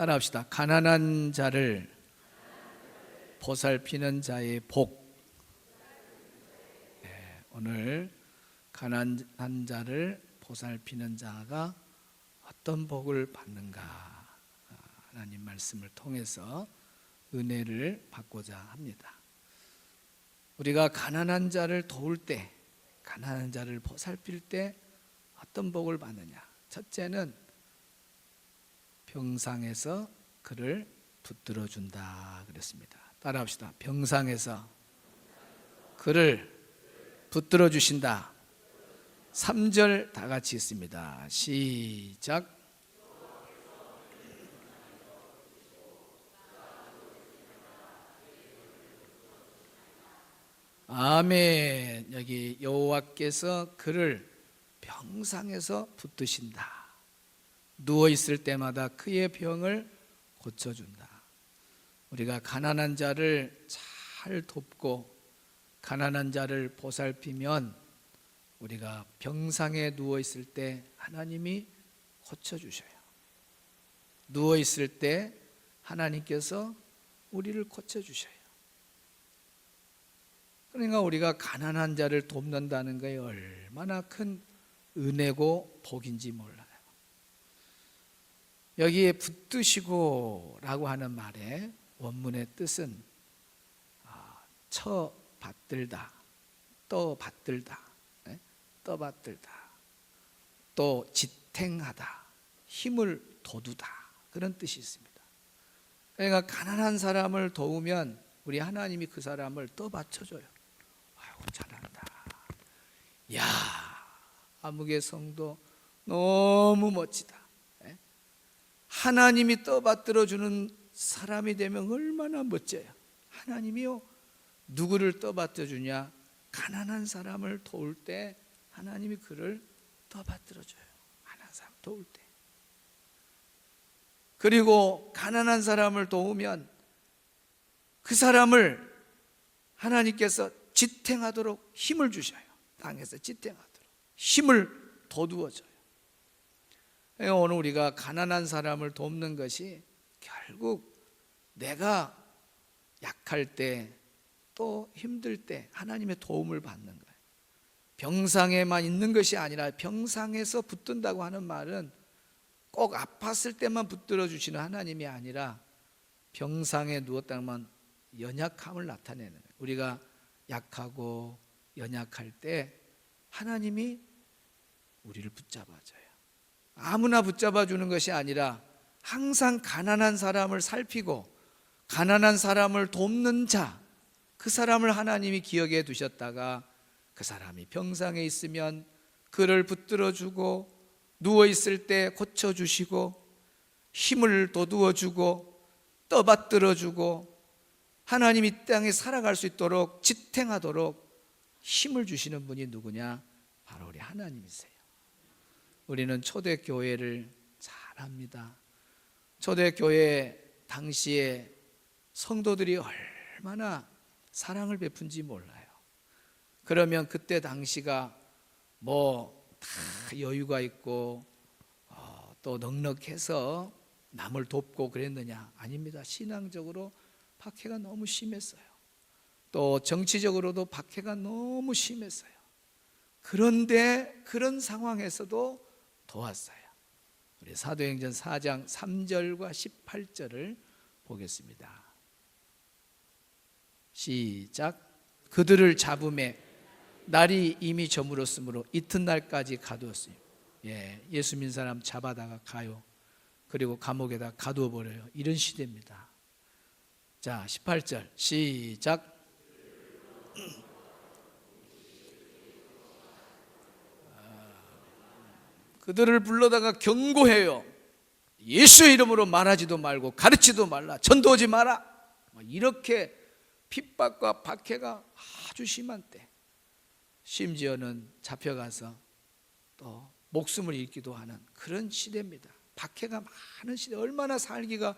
따라합시다. 가난한 자를 보살피는 자의 복. 오늘 가난한 자를 보살피는 자가 어떤 복을 받는가, 하나님 말씀을 통해서 은혜를 받고자 합니다. 우리가 가난한 자를 도울 때, 가난한 자를 보살필 때 어떤 복을 받느냐? 첫째는 병상에서 그를 붙들어 준다 그랬습니다. 따라합시다. 병상에서 그를 붙들어 주신다. 3절 다 같이 있습니다. 시작. 아멘. 여기 여호와께서 그를 병상에서 붙드신다. 누워 있을 때마다 그의 병을 고쳐준다. 우리가 가난한 자를 잘 돕고 가난한 자를 보살피면 우리가 병상에 누워 있을 때 하나님이 고쳐주셔요. 누워 있을 때 하나님께서 우리를 고쳐주셔요. 그러니까 우리가 가난한 자를 돕는다는 것이 얼마나 큰 은혜고 복인지 몰라요. 여기에 붙드시고 라고 하는 말의 원문의 뜻은 받들다, 받들다, 떠받들다, 또 지탱하다, 힘을 돋우다, 그런 뜻이 있습니다. 그러니까 가난한 사람을 도우면 우리 하나님이 그 사람을 떠받쳐줘요. 아이고 잘한다. 야, 아무개 성도 너무 멋지다. 하나님이 떠받들어주는 사람이 되면 얼마나 멋져요. 하나님이요, 누구를 떠받들어주냐? 가난한 사람을 도울 때 하나님이 그를 떠받들어줘요. 가난한 사람 도울 때. 그리고 가난한 사람을 도우면 그 사람을 하나님께서 지탱하도록 힘을 주셔요. 땅에서 지탱하도록 힘을 돋우어줘요. 오늘 우리가 가난한 사람을 돕는 것이 결국 내가 약할 때, 또 힘들 때 하나님의 도움을 받는 거예요. 병상에만 있는 것이 아니라, 병상에서 붙든다고 하는 말은 꼭 아팠을 때만 붙들어 주시는 하나님이 아니라 병상에 누웠다면 연약함을 나타내는 거예요. 우리가 약하고 연약할 때 하나님이 우리를 붙잡아줘요. 아무나 붙잡아 주는 것이 아니라 항상 가난한 사람을 살피고 가난한 사람을 돕는 자, 그 사람을 하나님이 기억해 두셨다가 그 사람이 병상에 있으면 그를 붙들어 주고, 누워 있을 때 고쳐 주시고, 힘을 돋우어 주고, 떠받들어 주고, 하나님이 이 땅에 살아갈 수 있도록 지탱하도록 힘을 주시는 분이 누구냐? 바로 우리 하나님이세요. 우리는 초대교회를 잘 압니다. 초대교회 당시에 성도들이 얼마나 사랑을 베푼지 몰라요. 그러면 그때 당시가 다 여유가 있고 또 넉넉해서 남을 돕고 그랬느냐? 아닙니다. 신앙적으로 박해가 너무 심했어요. 또 정치적으로도 박해가 너무 심했어요. 그런데 그런 상황에서도 도왔어요. 우리 사도행전 4장 3절과 18절을 보겠습니다. 시작. 그들을 잡음에 날이 이미 저물었으므로 이튿날까지 가두었어요. 예수 믿는 사람 잡아다가 가요. 그리고 감옥에다 가두어 버려요. 이런 시대입니다. 자, 18절 시작. 그들을 불러다가 경고해요. 예수의 이름으로 말하지도 말고 가르치도 말라, 전도하지 마라. 이렇게 핍박과 박해가 아주 심한 때, 심지어는 잡혀가서 또 목숨을 잃기도 하는 그런 시대입니다. 박해가 많은 시대, 얼마나 살기가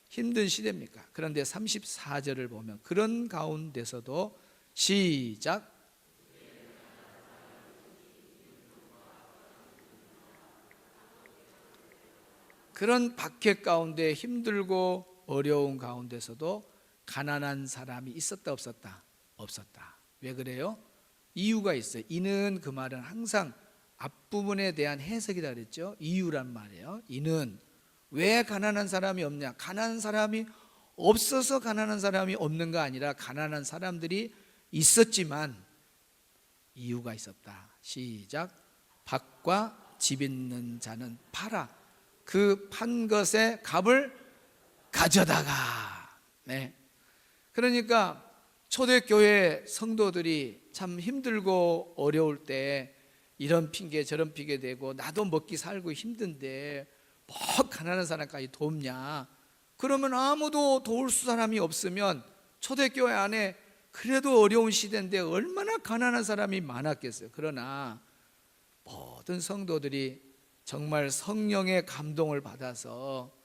힘든 시대입니까? 그런데 34절을 보면 그런 가운데서도 시작. 그런 박해 가운데 힘들고 어려운 가운데서도 가난한 사람이 있었다 없었다? 없었다. 왜 그래요? 이유가 있어요. 이는 그 말은 항상 앞부분에 대한 해석이다 그랬죠. 이유란 말이에요. 이는 왜 가난한 사람이 없냐? 가난한 사람이 없어서 가난한 사람이 없는가 아니라 가난한 사람들이 있었지만 이유가 있었다. 시작. 밭과 집 있는 자는 팔아 그 판 것의 값을 가져다가. 네. 그러니까 초대교회 성도들이 참 힘들고 어려울 때 이런 핑계 저런 핑계 대고 나도 먹기 살고 힘든데 뭐 가난한 사람까지 돕냐? 그러면 아무도 도울 사람이 없으면 초대교회 안에 그래도 어려운 시대인데 얼마나 가난한 사람이 많았겠어요. 그러나 모든 성도들이 정말 성령의 감동을 받아서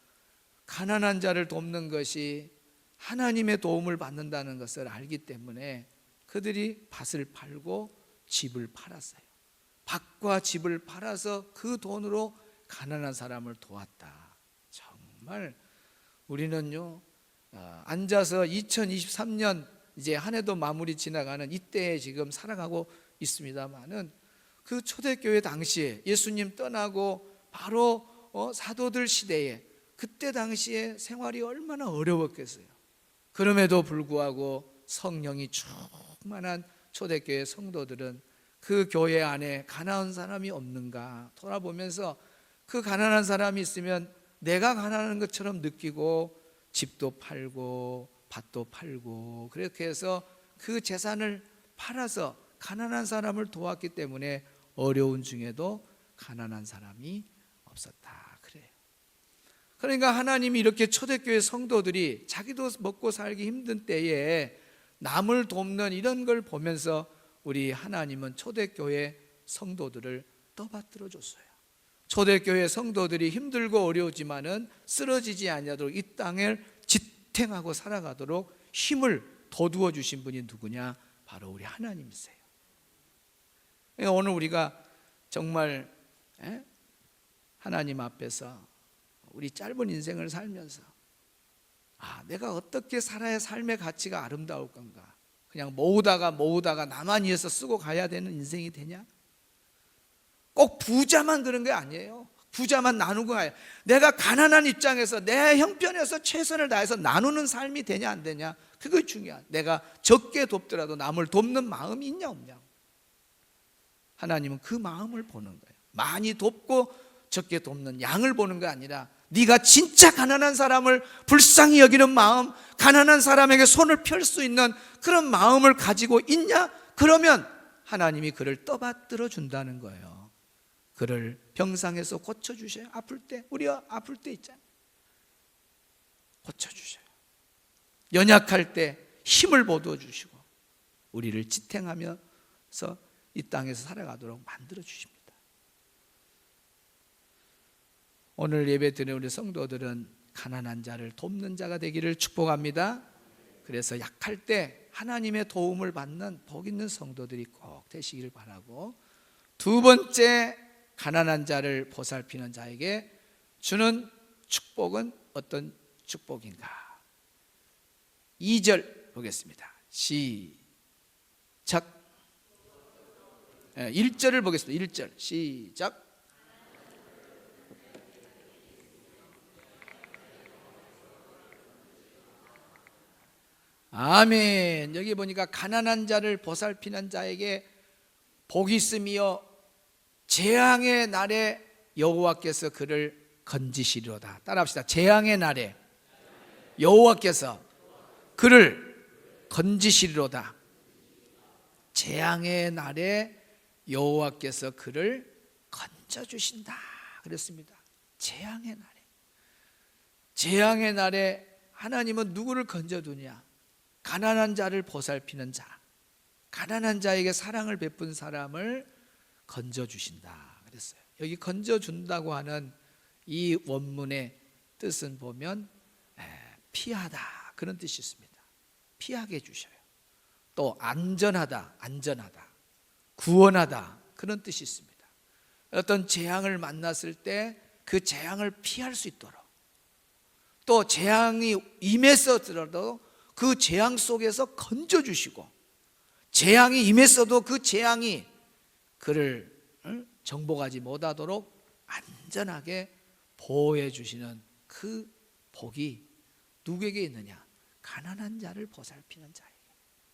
가난한 자를 돕는 것이 하나님의 도움을 받는다는 것을 알기 때문에 그들이 밭을 팔고 집을 팔았어요. 밭과 집을 팔아서 그 돈으로 가난한 사람을 도왔다. 정말 우리는요, 앉아서 2023년 이제 한 해도 마무리 지나가는 이때에 지금 살아가고 있습니다만은 그 초대교회 당시에 예수님 떠나고 바로 사도들 시대에 그때 당시에 생활이 얼마나 어려웠겠어요. 그럼에도 불구하고 성령이 충만한 초대교회 성도들은 그 교회 안에 가난한 사람이 없는가 돌아보면서 그 가난한 사람이 있으면 내가 가난한 것처럼 느끼고 집도 팔고 밭도 팔고 그렇게 해서 그 재산을 팔아서 가난한 사람을 도왔기 때문에 어려운 중에도 가난한 사람이 없었다 그래요. 그러니까 하나님이 이렇게 초대교회 성도들이 자기도 먹고 살기 힘든 때에 남을 돕는 이런 걸 보면서 우리 하나님은 초대교회 성도들을 떠받들어 줬어요. 초대교회 성도들이 힘들고 어려우지만은 쓰러지지 아니하도록 이 땅을 지탱하고 살아가도록 힘을 돋우어 주신 분이 누구냐? 바로 우리 하나님이세요. 오늘 우리가 정말 하나님 앞에서 우리 짧은 인생을 살면서 내가 어떻게 살아야 삶의 가치가 아름다울 건가? 그냥 모으다가 나만 위해서 쓰고 가야 되는 인생이 되냐? 꼭 부자만 그런 게 아니에요. 부자만 나누고 가요. 내가 가난한 입장에서 내 형편에서 최선을 다해서 나누는 삶이 되냐 안 되냐? 그게 중요한. 내가 적게 돕더라도 남을 돕는 마음이 있냐 없냐. 하나님은 그 마음을 보는 거예요. 많이 돕고 적게 돕는 양을 보는 게 아니라 네가 진짜 가난한 사람을 불쌍히 여기는 마음, 가난한 사람에게 손을 펼 수 있는 그런 마음을 가지고 있냐? 그러면 하나님이 그를 떠받들어 준다는 거예요. 그를 병상에서 고쳐주셔요. 아플 때, 우리가 아플 때 있잖아요. 고쳐주셔요. 연약할 때 힘을 보도주시고 우리를 지탱하면서 이 땅에서 살아가도록 만들어 주십니다. 오늘 예배 드리는 우리 성도들은 가난한 자를 돕는 자가 되기를 축복합니다. 그래서 약할 때 하나님의 도움을 받는 복 있는 성도들이 꼭 되시기를 바라고, 두 번째 가난한 자를 보살피는 자에게 주는 축복은 어떤 축복인가? 2절 보겠습니다. 시작. 1절을 보겠습니다. 1절 시작. 아멘. 여기 보니까 가난한 자를 보살피는 자에게 복이 있으며 재앙의 날에 여호와께서 그를 건지시리로다. 따라합시다. 재앙의 날에 여호와께서 그를 건지시리로다. 재앙의 날에 여호와께서 그를 건져주신다 그랬습니다. 재앙의 날에 하나님은 누구를 건져두냐? 가난한 자를 보살피는 자, 가난한 자에게 사랑을 베푼 사람을 건져주신다 그랬어요. 여기 건져준다고 하는 이 원문의 뜻은 보면 피하다 그런 뜻이 있습니다. 피하게 해주셔요. 또 안전하다, 구원하다 그런 뜻이 있습니다. 어떤 재앙을 만났을 때 그 재앙을 피할 수 있도록, 또 재앙이 임했어도 그 재앙 속에서 건져주시고, 재앙이 임했어도 그 재앙이 그를 정복하지 못하도록 안전하게 보호해 주시는 그 복이 누구에게 있느냐? 가난한 자를 보살피는 자에게.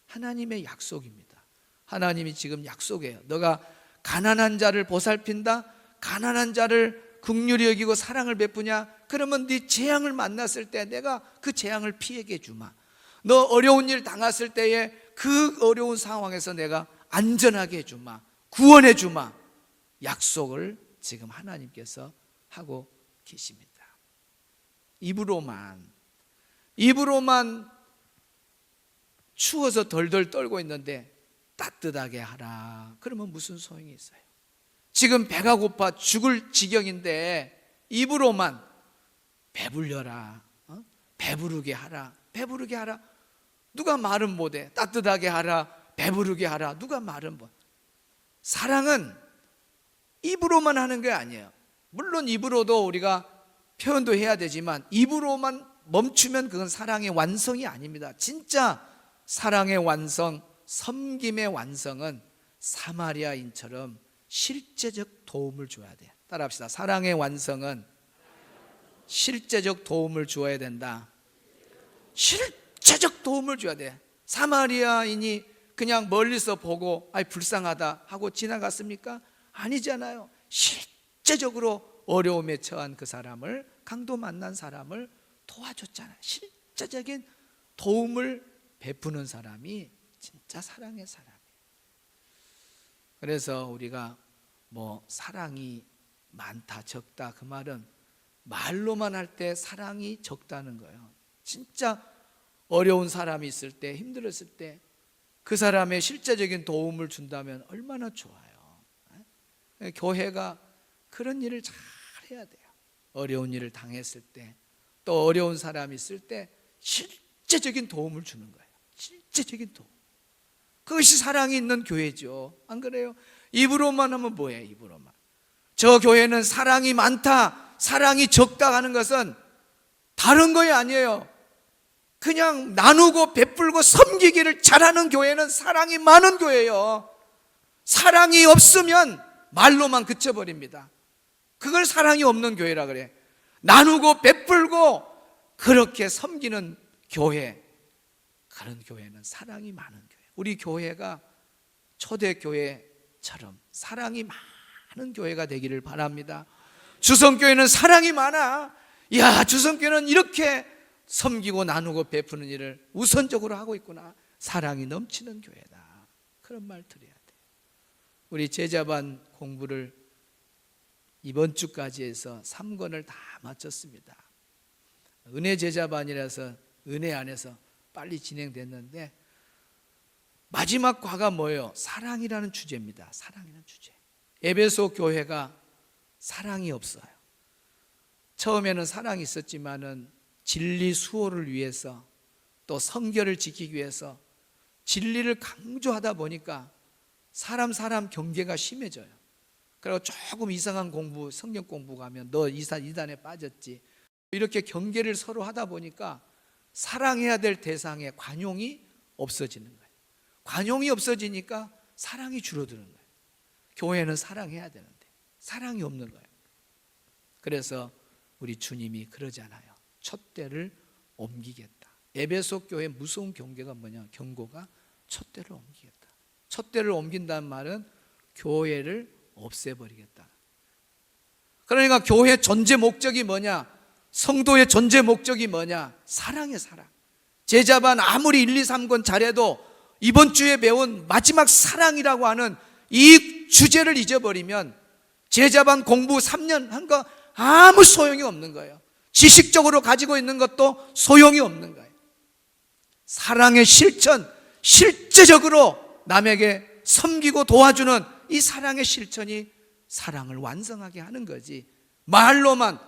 하나님의 약속입니다. 하나님이 지금 약속해요. 너가 가난한 자를 보살핀다, 가난한 자를 긍휼히 여기고 사랑을 베푸냐? 그러면 네 재앙을 만났을 때 내가 그 재앙을 피하게 주마. 너 어려운 일 당했을 때에 그 어려운 상황에서 내가 안전하게 해주마, 구원해 주마. 약속을 지금 하나님께서 하고 계십니다. 입으로만 추워서 덜덜 떨고 있는데 따뜻하게 하라. 그러면 무슨 소용이 있어요? 지금 배가 고파 죽을 지경인데 입으로만 배불려라, 배부르게 하라, 배부르게 하라. 누가 말은 못해. 따뜻하게 하라, 배부르게 하라. 누가 말은 못. 사랑은 입으로만 하는 게 아니에요. 물론 입으로도 우리가 표현도 해야 되지만 입으로만 멈추면 그건 사랑의 완성이 아닙니다. 진짜 사랑의 완성, 섬김의 완성은 사마리아인처럼 실제적 도움을 줘야 돼요. 따라합시다. 사랑의 완성은 실제적 도움을 주어야 된다. 실제적 도움을 줘야 돼. 사마리아인이 그냥 멀리서 보고 불쌍하다 하고 지나갔습니까? 아니잖아요. 실제적으로 어려움에 처한 그 사람을, 강도 만난 사람을 도와줬잖아요. 실제적인 도움을 베푸는 사람이 진짜 사랑의 사람이에요. 그래서 우리가 사랑이 많다 적다, 그 말은 말로만 할 때 사랑이 적다는 거예요. 진짜 어려운 사람이 있을 때, 힘들었을 때 그 사람의 실제적인 도움을 준다면 얼마나 좋아요. 교회가 그런 일을 잘 해야 돼요. 어려운 일을 당했을 때, 또 어려운 사람이 있을 때 실제적인 도움을 주는 거예요. 실제적인 도움. 그것이 사랑이 있는 교회죠. 안 그래요? 입으로만 하면 뭐예요? 입으로만. 저 교회는 사랑이 많다, 사랑이 적다 하는 것은 다른 거이 아니에요. 그냥 나누고 베풀고 섬기기를 잘하는 교회는 사랑이 많은 교회예요. 사랑이 없으면 말로만 그쳐버립니다. 그걸 사랑이 없는 교회라 그래. 나누고 베풀고 그렇게 섬기는 교회, 그런 교회는 사랑이 많은 교회. 우리 교회가 초대교회처럼 사랑이 많은 교회가 되기를 바랍니다. 주성교회는 사랑이 많아. 이야, 주성교회는 이렇게 섬기고 나누고 베푸는 일을 우선적으로 하고 있구나. 사랑이 넘치는 교회다. 그런 말 드려야 돼요. 우리 제자반 공부를 이번 주까지 해서 3권을 다 마쳤습니다. 은혜 제자반이라서 은혜 안에서 빨리 진행됐는데 마지막 과가 뭐예요? 사랑이라는 주제입니다. 사랑이라는 주제. 에베소 교회가 사랑이 없어요. 처음에는 사랑이 있었지만은 진리 수호를 위해서, 또 성결을 지키기 위해서 진리를 강조하다 보니까 사람 경계가 심해져요. 그리고 조금 이상한 공부, 성경 공부 가면 너 이단에 빠졌지, 이렇게 경계를 서로 하다 보니까 사랑해야 될 대상의 관용이 없어지는 거예요. 관용이 없어지니까 사랑이 줄어드는 거예요. 교회는 사랑해야 되는데 사랑이 없는 거예요. 그래서 우리 주님이 그러잖아요. 촛대를 옮기겠다. 에베소 교회 무서운 경계가 뭐냐? 경고가 촛대를 옮기겠다. 촛대를 옮긴다는 말은 교회를 없애버리겠다. 그러니까 교회 존재 목적이 뭐냐? 성도의 존재 목적이 뭐냐? 사랑의 사랑. 제자반 아무리 1, 2, 3권 잘해도 이번 주에 배운 마지막 사랑이라고 하는 이 주제를 잊어버리면 제자반 공부 3년 한 거 아무 소용이 없는 거예요. 지식적으로 가지고 있는 것도 소용이 없는 거예요. 사랑의 실천, 실제적으로 남에게 섬기고 도와주는 이 사랑의 실천이 사랑을 완성하게 하는 거지. 말로만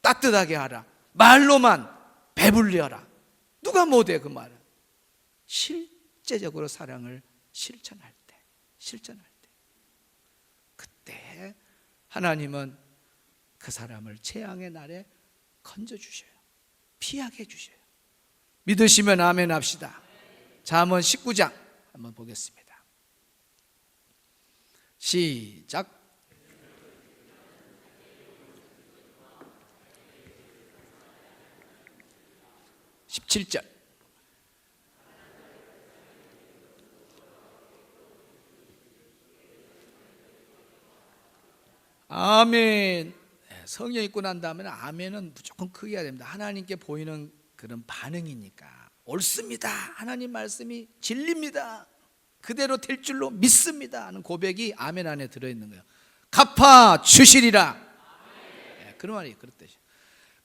따뜻하게 하라, 말로만 배불려라, 누가 못해 그 말은. 실제적으로 사랑을 실천할 때, 그때 하나님은 그 사람을 재앙의 날에 건져주셔요. 피하게 해주셔요. 믿으시면 아멘 합시다. 잠언 19장 한번 보겠습니다. 시작. 17절. 아멘. 성령 읽고 난 다음에 아멘은 무조건 크게 해야 됩니다. 하나님께 보이는 그런 반응이니까. 옳습니다. 하나님 말씀이 진리입니다. 그대로 될 줄로 믿습니다 하는 고백이 아멘 안에 들어있는 거예요. 갚아 주시리라. 그런 말이 그렇듯이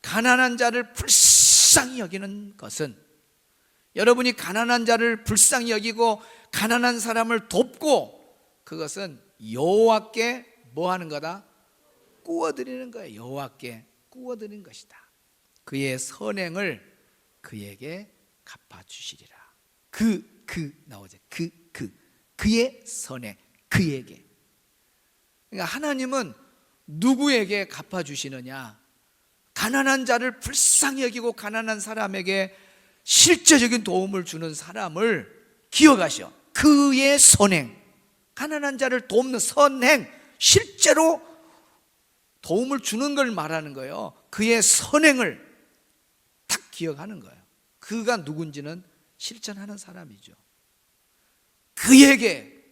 가난한 자를 불쌍히 여기는 것은, 여러분이 가난한 자를 불쌍히 여기고 가난한 사람을 돕고, 그것은 여호와께 뭐 하는 거다? 꾸어드리는 거예요. 여호와께 꾸어드리는 것이다. 그의 선행을 그에게 갚아주시리라. 나오죠. 그의 선행, 그에게. 그러니까 하나님은 누구에게 갚아주시느냐? 가난한 자를 불쌍히 여기고 가난한 사람에게 실제적인 도움을 주는 사람을 기억하셔. 그의 선행, 가난한 자를 돕는 선행, 실제로 도움을 주는 걸 말하는 거예요. 그의 선행을 딱 기억하는 거예요. 그가 누군지는 실천하는 사람이죠. 그에게,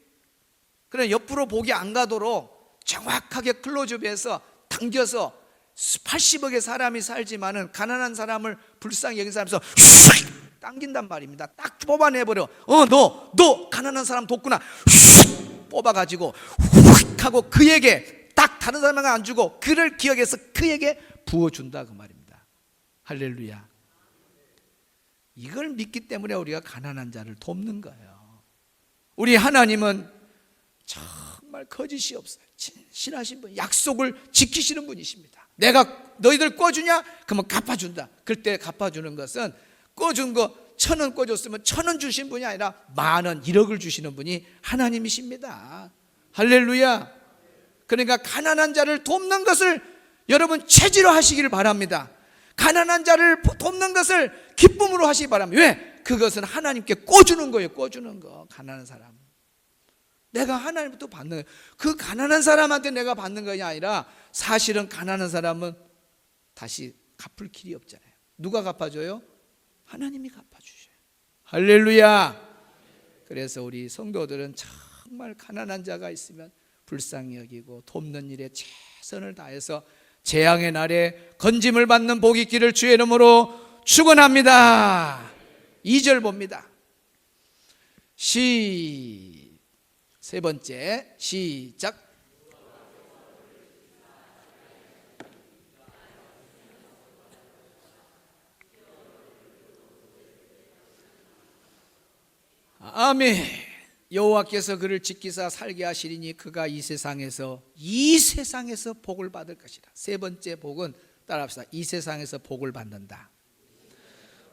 그래 옆으로 보기 안 가도록 정확하게 클로즈업해서 당겨서 80억의 사람이 살지만은 가난한 사람을 불쌍히 여긴 사람에서 슉 당긴단 말입니다. 딱 뽑아내버려. 너 가난한 사람 돕구나. 슉 뽑아가지고 훅 하고 그에게 딱 다른 사람에게 안 주고 그를 기억해서 그에게 부어준다, 그 말입니다. 할렐루야. 이걸 믿기 때문에 우리가 가난한 자를 돕는 거예요. 우리 하나님은 정말 거짓이 없어요. 신하신 분, 약속을 지키시는 분이십니다. 내가 너희들 꿔주냐? 그러면 갚아준다. 그때 갚아주는 것은 꿔준 거 1,000원 꿔줬으면 1,000원 주신 분이 아니라 10,000원, 1억을 주시는 분이 하나님이십니다. 할렐루야. 그러니까 가난한 자를 돕는 것을 여러분 체질로 하시기를 바랍니다. 가난한 자를 돕는 것을 기쁨으로 하시기 바랍니다. 왜? 그것은 하나님께 꿔주는 거예요. 꿔주는 거. 가난한 사람, 내가 하나님부터 받는 거예요. 그 가난한 사람한테 내가 받는 것이 아니라 사실은 가난한 사람은 다시 갚을 길이 없잖아요. 누가 갚아줘요? 하나님이 갚아주셔요. 할렐루야. 그래서 우리 성도들은 정말 가난한 자가 있으면 불쌍히 여기고 돕는 일에 최선을 다해서 재앙의 날에 건짐을 받는 복이 있기를 주의 이름으로 축원합니다. 2절 봅니다. 세 번째, 시작. 아멘. 여호와께서 그를 지키사 살게 하시리니 그가 이 세상에서 복을 받을 것이라. 세 번째 복은 따라합시다. 이 세상에서 복을 받는다.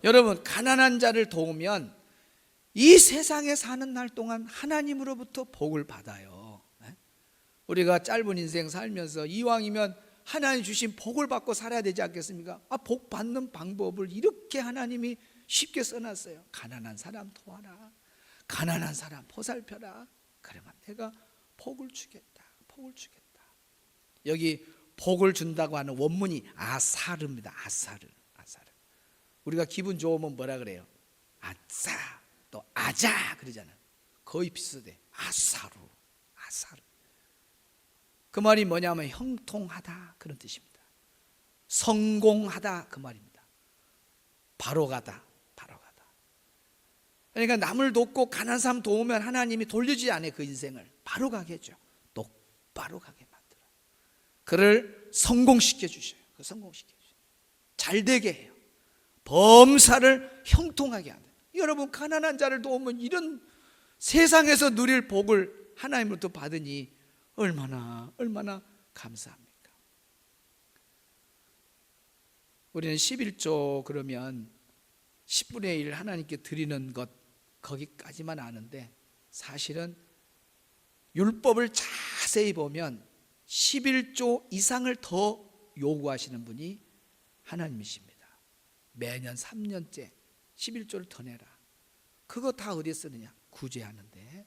여러분, 가난한 자를 도우면 이 세상에 사는 날 동안 하나님으로부터 복을 받아요. 우리가 짧은 인생 살면서 이왕이면 하나님 주신 복을 받고 살아야 되지 않겠습니까? 복 받는 방법을 이렇게 하나님이 쉽게 써놨어요. 가난한 사람 도와라, 가난한 사람 보살펴라. 그러면 내가 복을 주겠다. 여기 복을 준다고 하는 원문이 아사르입니다. 아사르. 우리가 기분 좋으면 뭐라 그래요? 아싸, 또 아자 그러잖아요. 거의 비슷해. 아사루. 그 말이 뭐냐면 형통하다 그런 뜻입니다. 성공하다 그 말입니다. 바로 가다. 그러니까 남을 돕고 가난한 사람 도우면 하나님이 돌려주지 않아요. 그 인생을 바로 가게 해줘. 똑바로 가게 만들어. 그를 성공시켜 주셔요. 잘 되게 해요. 범사를 형통하게 한다. 여러분, 가난한 자를 도우면 이런 세상에서 누릴 복을 하나님으로부터 받으니 얼마나 감사합니까? 우리는 11조 그러면 10분의 1 하나님께 드리는 것 거기까지만 아는데, 사실은 율법을 자세히 보면 11조 이상을 더 요구하시는 분이 하나님이십니다. 매년 3년째 11조를 더 내라. 그거 다 어디에 쓰느냐? 구제하는데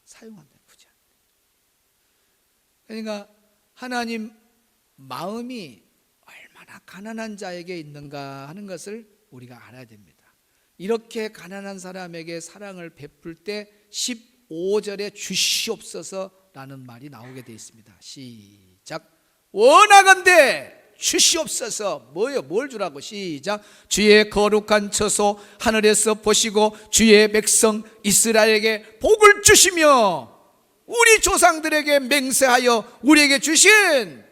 사용한다. 구제하는데. 그러니까 하나님 마음이 얼마나 가난한 자에게 있는가 하는 것을 우리가 알아야 됩니다. 이렇게 가난한 사람에게 사랑을 베풀 때 15절에 주시옵소서라는 말이 나오게 되어 있습니다. 시작. 원하건대 주시옵소서. 뭐예요? 뭘 주라고? 시작. 주의 거룩한 처소 하늘에서 보시고 주의 백성 이스라엘에게 복을 주시며 우리 조상들에게 맹세하여 우리에게 주신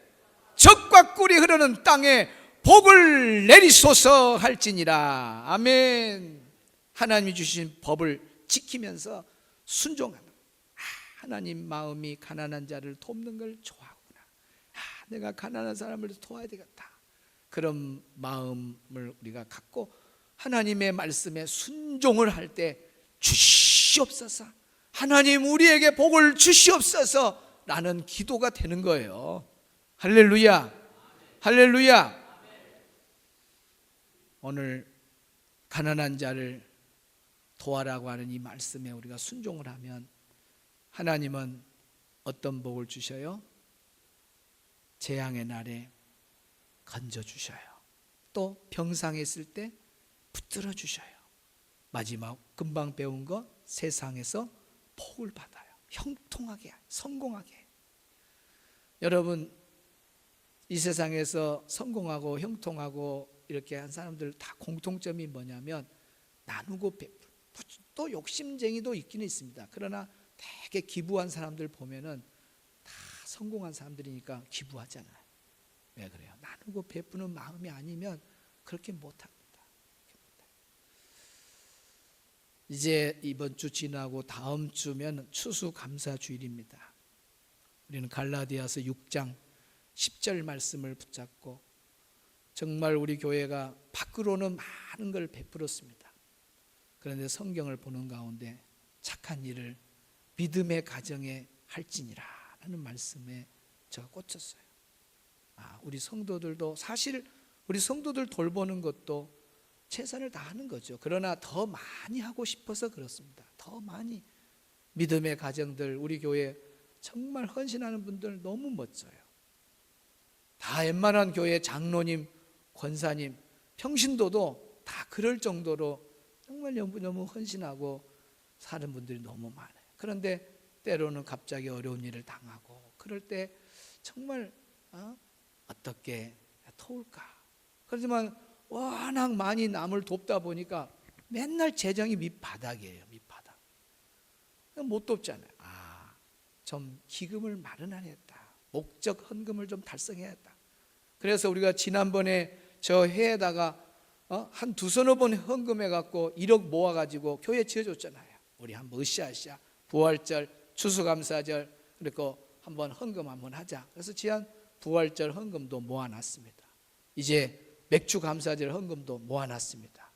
젖과 꿀이 흐르는 땅에 복을 내리소서 할지니라. 아멘. 하나님이 주신 법을 지키면서 순종하는, 하나님 마음이 가난한 자를 돕는 걸 좋아하구나. 내가 가난한 사람을 도와야 되겠다. 그런 마음을 우리가 갖고 하나님의 말씀에 순종을 할 때 주시옵소서, 하나님 우리에게 복을 주시옵소서 라는 기도가 되는 거예요. 할렐루야, 할렐루야. 오늘 가난한 자를 도와라고 하는 이 말씀에 우리가 순종을 하면 하나님은 어떤 복을 주셔요? 재앙의 날에 건져주셔요. 또 병상에 있을 때 붙들어 주셔요. 마지막 금방 배운 거, 세상에서 복을 받아요. 형통하게, 성공하게. 여러분, 이 세상에서 성공하고 형통하고 이렇게 한 사람들 다 공통점이 뭐냐면 나누고 베풀, 또 욕심쟁이도 있기는 있습니다. 그러나 되게 기부한 사람들 보면은 다 성공한 사람들이니까 기부하잖아요. 왜 그래요? 나누고 베푸는 마음이 아니면 그렇게 못합니다. 이제 이번 주 지나고 다음 주면 추수감사주일입니다. 우리는 갈라디아서 6장 10절 말씀을 붙잡고 정말 우리 교회가 밖으로는 많은 걸 베풀었습니다. 그런데 성경을 보는 가운데 착한 일을 믿음의 가정에 할지니라 라는 말씀에 제가 꽂혔어요. 우리 성도들도 사실 우리 성도들 돌보는 것도 최선을 다하는 거죠. 그러나 더 많이 하고 싶어서 그렇습니다. 더 많이. 믿음의 가정들, 우리 교회 정말 헌신하는 분들 너무 멋져요. 다 웬만한 교회 장로님, 권사님, 평신도도 다 그럴 정도로 정말 너무 헌신하고 사는 분들이 너무 많아요. 그런데 때로는 갑자기 어려운 일을 당하고 그럴 때 정말 어떻게 도울까? 그렇지만 워낙 많이 남을 돕다 보니까 맨날 재정이 밑바닥이에요. 밑바닥. 못 돕잖아요. 좀 기금을 마련하겠다. 목적 헌금을 좀 달성해야겠다. 그래서 우리가 지난번에 저 해에다가 한 두서너 번 헌금해갖고 1억 모아가지고 교회 지어줬잖아요. 우리 한번 으쌰으쌰 부활절, 추수감사절 그리고 한번 헌금 한번 하자. 그래서 지난 부활절 헌금도 모아놨습니다. 이제 맥주감사절 헌금도 모아놨습니다.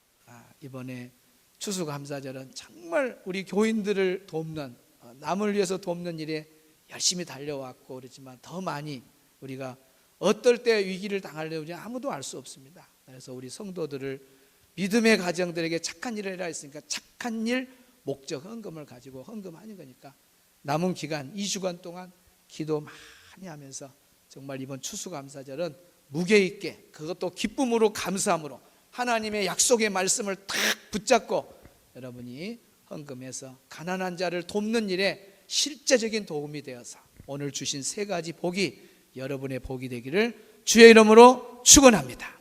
이번에 추수감사절은 정말 우리 교인들을 돕는, 남을 위해서 돕는 일에 열심히 달려왔고 그렇지만 더 많이 우리가 어떨 때 위기를 당하려는지 아무도 알 수 없습니다. 그래서 우리 성도들을 믿음의 가정들에게 착한 일을 해라 했으니까 착한 일 목적 헌금을 가지고 헌금하는 거니까 남은 기간 2주간 동안 기도 많이 하면서 정말 이번 추수감사절은 무게 있게, 그것도 기쁨으로 감사함으로 하나님의 약속의 말씀을 탁 붙잡고 여러분이 헌금해서 가난한 자를 돕는 일에 실제적인 도움이 되어서 오늘 주신 세 가지 복이 여러분의 복이 되기를 주의 이름으로 축원합니다.